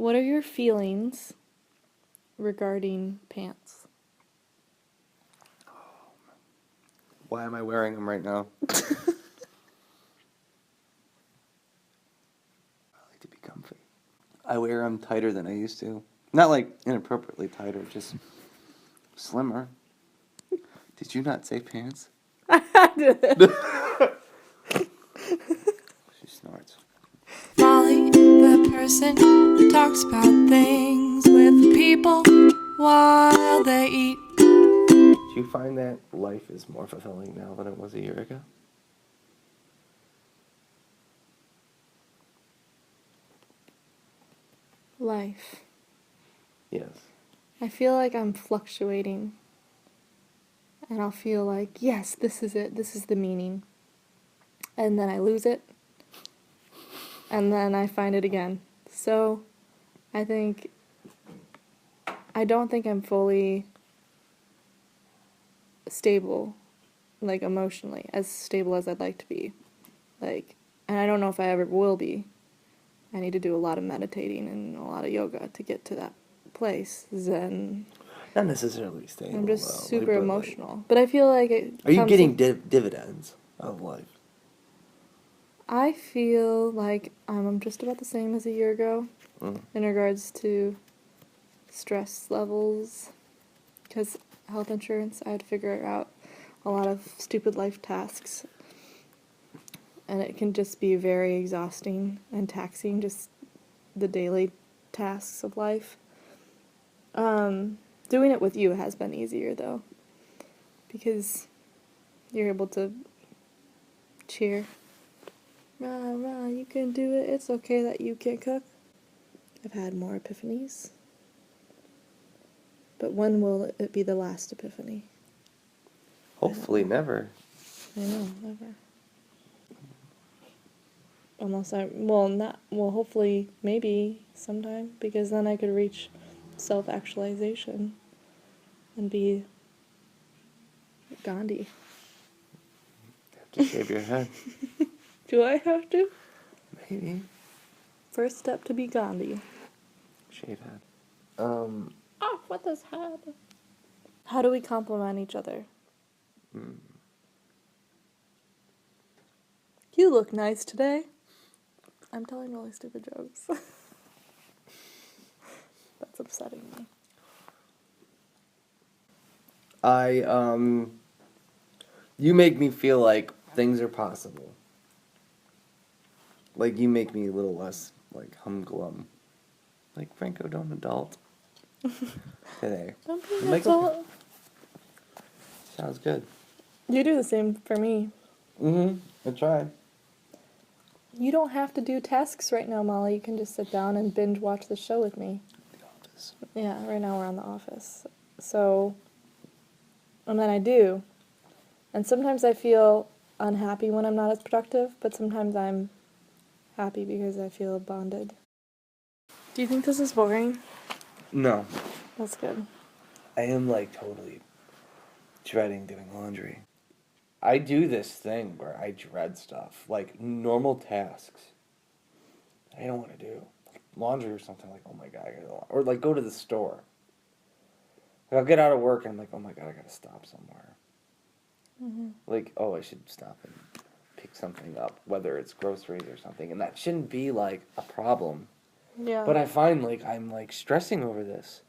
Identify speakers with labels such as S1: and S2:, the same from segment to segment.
S1: What are your feelings regarding pants?
S2: Why am I wearing them right now? I like to be comfy. I wear them tighter than I used to. Not like inappropriately tighter, just slimmer. Did you not say pants?
S1: I did.
S2: She snorts.
S3: Molly, the person who talks about things with people while they eat.
S2: Do you find that life is more fulfilling now than it was a year ago?
S1: Life.
S2: Yes.
S1: I feel like I'm fluctuating. And I'll feel like, yes, this is it. This is the meaning. And then I lose it. And then I find it again. So, I don't think I'm fully stable, like emotionally, as stable as I'd like to be. Like, and I don't know if I ever will be. I need to do a lot of meditating and a lot of yoga to get to that place. Zen.
S2: Not necessarily stable.
S1: I'm just
S2: though,
S1: super
S2: but,
S1: emotional. But I feel like it
S2: Are you
S1: comes
S2: getting
S1: with-
S2: dividends of life?
S1: I feel like I'm just about the same as a year ago in regards to stress levels. Because health insurance, I had to figure out a lot of stupid life tasks. And it can just be very exhausting and taxing, just the daily tasks of life. Doing it with you has been easier, though. Because you're able to cheer. Rah, rah, you can do it. It's okay that you can't cook. I've had more epiphanies. But when will it be the last epiphany?
S2: Hopefully never.
S1: I know, never. Unless hopefully, maybe sometime, because then I could reach self-actualization and be Gandhi.
S2: Have to shave your head.
S1: Do I have to?
S2: Maybe.
S1: First step to be Gandhi.
S2: Shave head.
S1: Off with his head. How do we compliment each other? You look nice today. I'm telling really stupid jokes. That's upsetting me.
S2: You make me feel like things are possible. Like, you make me a little less, like, humglum. Like, Franco, don't adult. Today.
S1: Don't be
S2: I'm
S1: an
S2: like,
S1: adult.
S2: okay. Sounds good.
S1: You do the same for me.
S2: I tried.
S1: You don't have to do tasks right now, Molly. You can just sit down and binge watch the show with me.
S2: The Office.
S1: Yeah, right now we're on The Office. So, and then I do. And sometimes I feel unhappy when I'm not as productive, but sometimes I'm happy because I feel bonded. Do you think this is boring?
S2: No.
S1: That's good.
S2: I am, like, totally dreading doing laundry. I do this thing where I dread stuff. Like, normal tasks. I don't want to do. Like, laundry or something, like, oh my god, I gotta... Or, like, go to the store. Like, I'll get out of work and I'm like, oh my god, I gotta stop somewhere. Like, oh, I should stop and pick something up, whether it's groceries or something. And that shouldn't be, like, a problem.
S1: Yeah.
S2: But I find, like, I'm, like, stressing over this.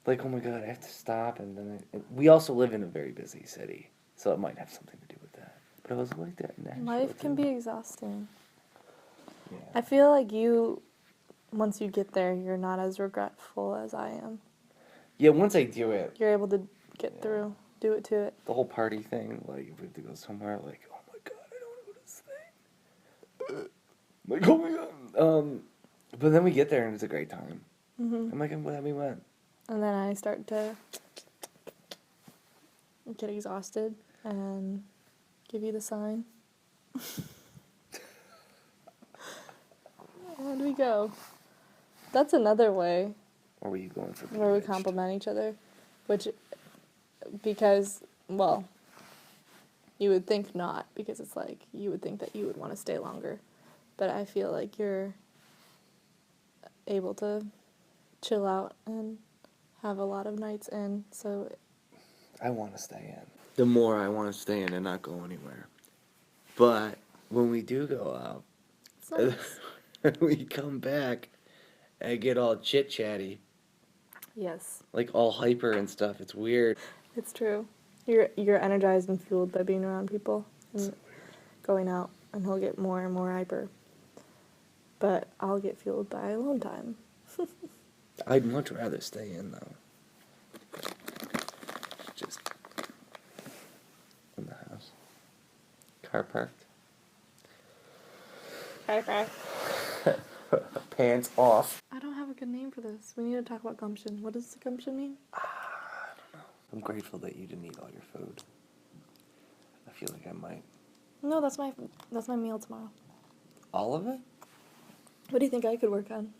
S2: Like, oh my god, I have to stop. And then we also live in a very busy city, so it might have something to do with that. But it was like that in Nashville,
S1: Life can
S2: too.
S1: be exhausting.
S2: Yeah.
S1: I feel like once you get there, you're not as regretful as I am.
S2: Yeah, once I do it,
S1: You're able to get through, do it to it.
S2: the whole party thing, like, if we have to go somewhere, like, oh my god, I don't know this thing. Like, oh my god. But then we get there and it's a great time. I'm like, I'm glad we went.
S1: And then I start to get exhausted and give you the sign. Where do we go? That's another way
S2: Or were you going for
S1: where we
S2: bewitched?
S1: compliment each other. Because, well, you would think not, because it's like, you would think that you would want to stay longer. But I feel like you're able to chill out and have a lot of nights in, so
S2: I want to stay in. The more I want to stay in and not go anywhere. But when we do go out,
S1: it's nice.
S2: we come back and get all chit-chatty.
S1: Yes.
S2: Like all hyper and stuff. It's weird.
S1: It's true. You're energized and fueled by being around people and going out, and he'll get more and more hyper. But I'll get fueled by alone time.
S2: I'd much rather stay in, though. Just in the house. Car parked. Pants off.
S1: I don't have a good name for this. We need to talk about gumption. What does gumption mean?
S2: I don't know. I'm grateful that you didn't eat all your food. I feel like I might.
S1: No, that's my meal tomorrow.
S2: All of it?
S1: What do you think I could work on?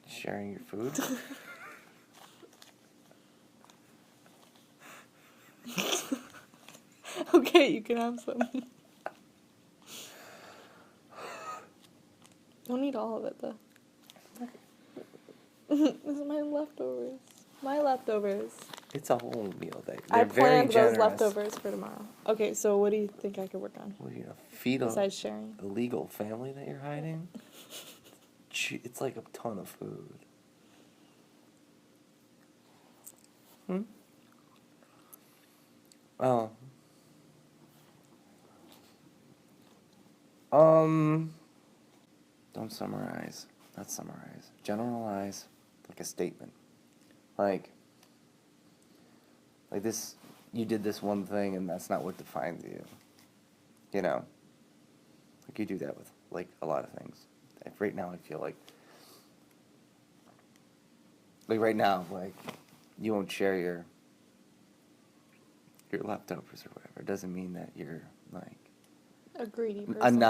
S2: Sharing your food?
S1: Okay, you can have some. Don't eat all of it, though. This is my leftovers. My leftovers.
S2: It's a whole meal day.
S1: I
S2: They're very
S1: planned
S2: generous.
S1: those leftovers for tomorrow. Okay, so what do you think I could work on?
S2: What are you gonna feed a
S1: Besides sharing.
S2: illegal family that you're hiding? It's like a ton of food. Oh. Don't summarize. Not summarize. Generalize like a statement. Like this, you did this one thing and that's not what defines you. You know? Like you do that with like a lot of things. Like right now I feel like right now, like you won't share your leftovers or whatever. It doesn't mean that you're like
S1: A greedy person.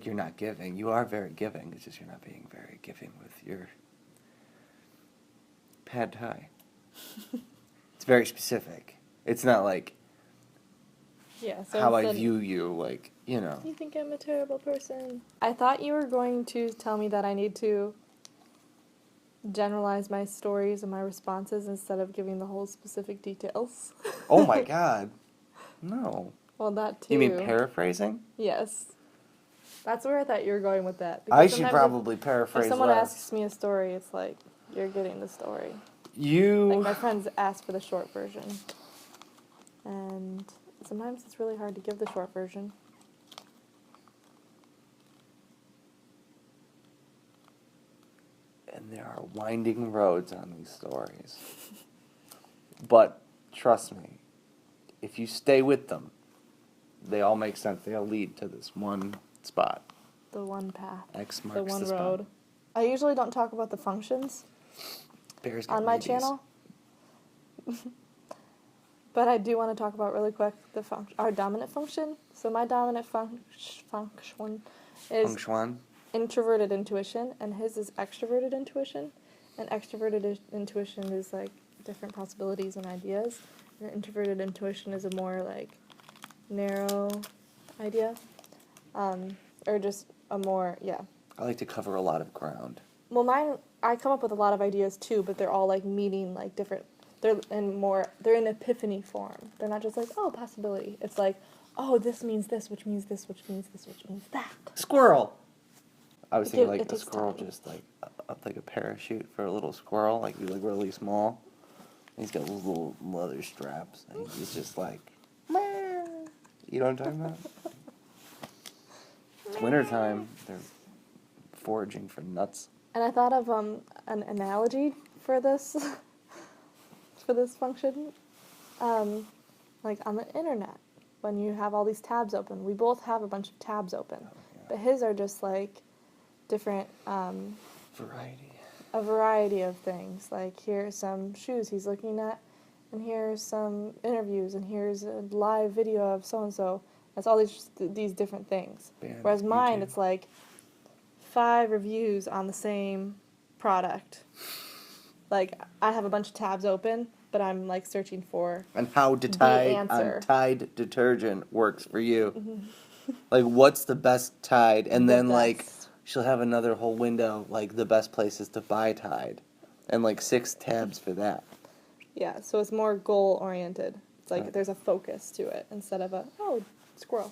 S2: you're not giving. You are very giving. It's just you're not being very giving with your pad thai. It's very specific. It's not like
S1: Yeah, so
S2: how I
S1: instead-
S2: view you, like, you know.
S1: You think I'm a terrible person. I thought you were going to tell me that I need to generalize my stories and my responses instead of giving the whole specific details.
S2: Oh my god. No.
S1: Well, that too.
S2: You mean paraphrasing?
S1: Yes. That's where I thought you were going with that.
S2: I
S1: because
S2: should
S1: sometimes
S2: probably
S1: if
S2: paraphrase
S1: someone
S2: less.
S1: asks me a story, it's like, you're getting the story.
S2: You...
S1: Like, my friends ask for the short version. And sometimes it's really hard to give the short version.
S2: And there are winding roads on these stories. But, trust me, if you stay with them, they all make sense. They all lead to this one spot.
S1: The one path.
S2: X
S1: The
S2: marks
S1: one
S2: the spot.
S1: road. I usually don't talk about the functions
S2: Bears get
S1: on my
S2: rabies.
S1: channel. But I do want to talk about really quick our dominant function. So my dominant function is
S2: Feng Shuan.
S1: introverted intuition, and his is extroverted intuition. And extroverted intuition is like different possibilities and ideas. And introverted intuition is a more like narrow idea, or just a more
S2: I like to cover a lot of ground.
S1: Well, I come up with a lot of ideas too, but they're all like meaning like different. They're in epiphany form. They're not just like, oh, possibility. It's like, oh, this means this, which means this, which means this, which means that.
S2: Squirrel. I was
S1: It
S2: thinking
S1: gives-
S2: like
S1: it
S2: a
S1: takes
S2: squirrel,
S1: time.
S2: just like a parachute for a little squirrel, like really small. And he's got those little leather straps, and he's just like, "Meow." You know what I'm talking about? It's wintertime. They're foraging for nuts.
S1: And I thought of an analogy for this for this function, like on the internet, when you have all these tabs open. We both have a bunch of tabs open, but his are just like different.
S2: Variety.
S1: A variety of things. Like, here's some shoes he's looking at, and here's some interviews, and here's a live video of so-and-so. It's all these different things.
S2: Band,
S1: Whereas mine,
S2: YouTube.
S1: it's like 5 reviews on the same product. Like, I have a bunch of tabs open, but I'm, like, searching for
S2: And how
S1: answer.
S2: Tide detergent works for you. Like, what's the best Tide? And
S1: the
S2: then, like,
S1: best.
S2: she'll have another whole window, like the best places to buy Tide, and like 6 tabs for that.
S1: Yeah, so it's more goal oriented. It's like there's a focus to it instead of a squirrel.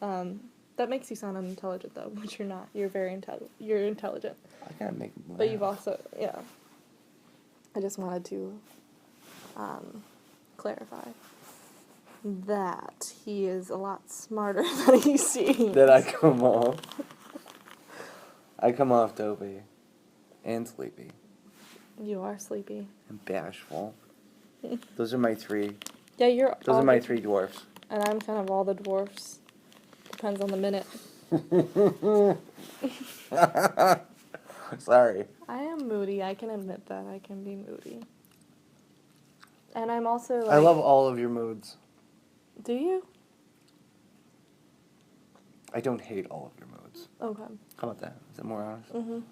S1: That makes you sound unintelligent though, which you're not. You're very You're intelligent.
S2: I gotta make them
S1: But you've also I just wanted to clarify that he is a lot smarter than he seems.
S2: That I come off. I come off dopey, and sleepy,
S1: You are sleepy.
S2: and bashful. Those are my 3.
S1: Yeah, you're.
S2: Those
S1: all
S2: are my
S1: the-
S2: 3 dwarfs.
S1: And I'm kind of all the dwarfs. Depends on the minute.
S2: Sorry.
S1: I am moody. I can admit that. I can be moody. And I'm also like.
S2: I love all of your moods.
S1: Do you?
S2: I don't hate all of your moods.
S1: Okay.
S2: How about that? Is that more honest?
S1: Mhm.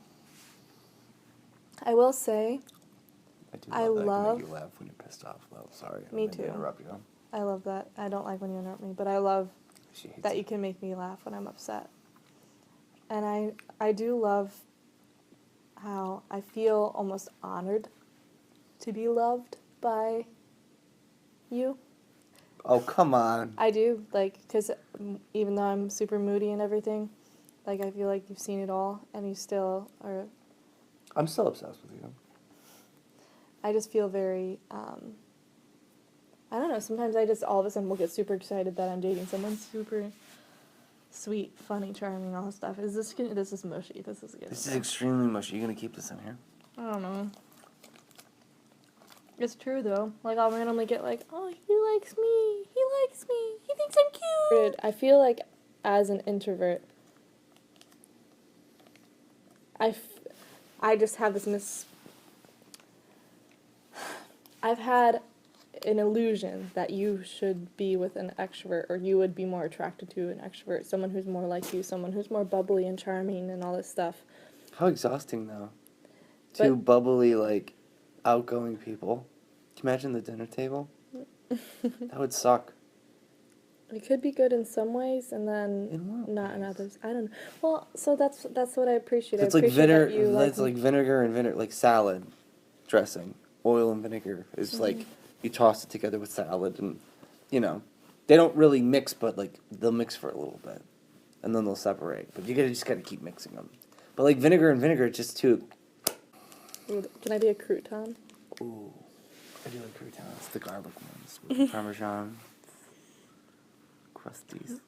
S1: I will say,
S2: I do
S1: I
S2: love that I can
S1: love-
S2: make you laugh when you're pissed off, though. Sorry. I
S1: Me
S2: didn't mean to
S1: too.
S2: interrupt you.
S1: I love that. I don't like when you interrupt me, but I love
S2: She hates
S1: that
S2: it.
S1: you can make me laugh when I'm upset. And I do love how I feel almost honored to be loved by you.
S2: Oh, come on.
S1: I do, like, because even though I'm super moody and everything, like, I feel like you've seen it all, and you still are.
S2: I'm still obsessed with you.
S1: I just feel very, I don't know, sometimes I just all of a sudden will get super excited that I'm dating someone super sweet, funny, charming, all that stuff. This is mushy. This is good.
S2: This is extremely mushy. You gonna keep this in here?
S1: I don't know. It's true though. Like I'll randomly get like, oh, he likes me. He likes me. He thinks I'm cute. I feel like as an introvert, I just have this I've had an illusion that you should be with an extrovert, or you would be more attracted to an extrovert, someone who's more like you, someone who's more bubbly and charming and all this stuff.
S2: How exhausting, though. Two bubbly, like, outgoing people. Can you imagine the dinner table? That would suck.
S1: It could be good in some ways, and then
S2: In what
S1: not in
S2: ways?
S1: others. I don't know. Well, so that's what I appreciate.
S2: It's
S1: I
S2: like
S1: appreciate
S2: vinegar.
S1: that you
S2: That's like vinegar and vinegar, like salad dressing. Oil and vinegar. It's like you toss it together with salad, and you know, they don't really mix, but like they'll mix for a little bit, and then they'll separate. But you just gotta keep mixing them. But like vinegar and vinegar, just too.
S1: Can I be a crouton?
S2: Ooh, I do like croutons, the garlic ones with Parmesan, crusties.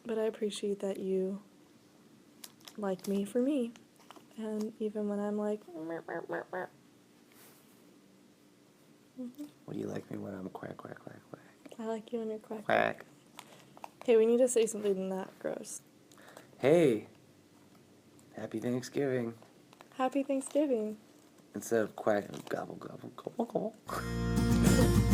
S1: But I appreciate that you like me for me, and even when I'm like.
S2: Well, you like me when I'm quack, quack, quack, quack.
S1: I like you when you're quack.
S2: Quack.
S1: Okay, we need to say something not gross.
S2: Hey, happy Thanksgiving.
S1: Happy Thanksgiving.
S2: Instead of quack, gobble, gobble, gobble, gobble.